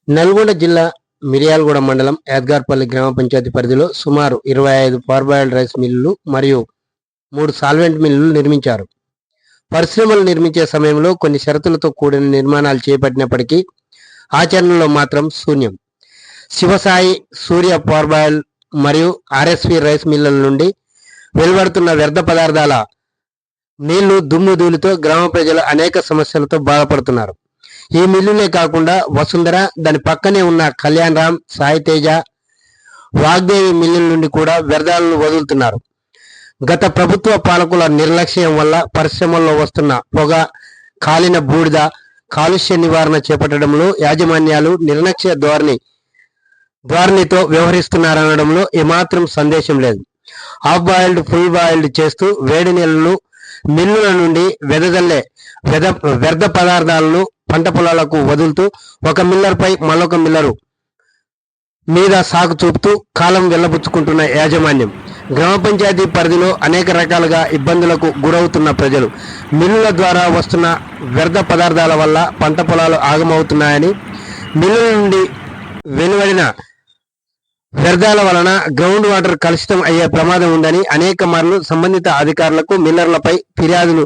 నల్గొండ జిల్లా మిర్యాలగూడ మండలం యాద్గార్పల్లి గ్రామ పంచాయతీ పరిధిలో సుమారు 25 పార్బాయిల్డ్ రైస్ మిల్లులు మరియు 3 సాల్వెంట్ మిల్లులు నిర్మించారు. పరిశ్రమలు నిర్మించే సమయంలో కొన్ని షరతులతో కూడిన నిర్మాణాలు చేపట్టినప్పటికీ ఆచరణలో మాత్రం శూన్యం. శివసాయి, సూర్య పార్బాయిల్ మరియు ఆర్ఎస్వి రైస్ మిల్లుల నుండి వెలువడుతున్న వ్యర్థ పదార్థాల నీళ్లు, దుమ్ము ధూళితో గ్రామ ప్రజలు అనేక సమస్యలతో బాధపడుతున్నారు. ఈ మిల్లులే కాకుండా వసుంధర, దాని పక్కనే ఉన్న కళ్యాణ్ రామ్, సాయి తేజ, వాగ్దేవి మిల్లుల నుండి కూడా వ్యర్థాలను వదులుతున్నారు. గత ప్రభుత్వ పాలకుల నిర్లక్ష్యం వల్ల పరిశ్రమల్లో వస్తున్న పొగ, కాలిన బూడిద, కాలుష్య నివారణ చేపట్టడంలో యాజమాన్యాలు నిర్లక్ష్య ధోరణితో వ్యవహరిస్తున్నారనడంలో ఏమాత్రం సందేశం లేదు. హాఫ్ బాయిల్డ్, ఫుల్ బాయిల్డ్ చేస్తూ వేడి నీళ్లను మిల్లుల నుండి వెదజల్లే వ్యర్థ పదార్థాలను పంట పొలాలకు వదులుతూ ఒక మిల్లర్పై మరొక మిల్లరు మీద సాగు చూపుతూ కాలం వెళ్లబుచ్చుకుంటున్న యాజమాన్యం. గ్రామ పంచాయతీ పరిధిలో అనేక రకాలుగా ఇబ్బందులకు గురవుతున్న ప్రజలు మిల్లుల ద్వారా వస్తున్న వ్యర్థ పదార్థాల వల్ల పంట పొలాలు ఆగమవుతున్నాయని, మిల్లుల నుండి వెలువడిన వ్యర్థాల వలన గ్రౌండ్ వాటర్ కలుషితం అయ్యే ప్రమాదం ఉందని అనేక మార్లు సంబంధిత అధికారులకు, మిల్లర్లపై ఫిర్యాదులు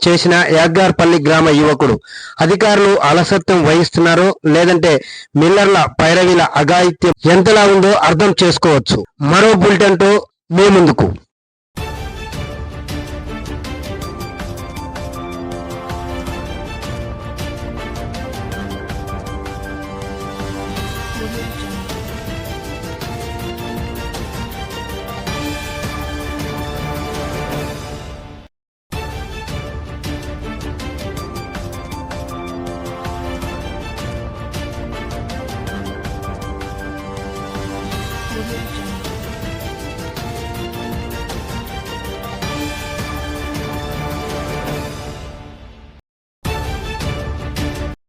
చేసిన యాద్గార్పల్లి గ్రామ యువకుడు అధికారులు అలసత్వం వహిస్తున్నారో లేదంటే మిల్లర్ల పైరవీల అఘాయిత్యం ఎంతలా ఉందో అర్థం చేసుకోవచ్చు. మరో బులెటిన్తో మీ ముందుకు.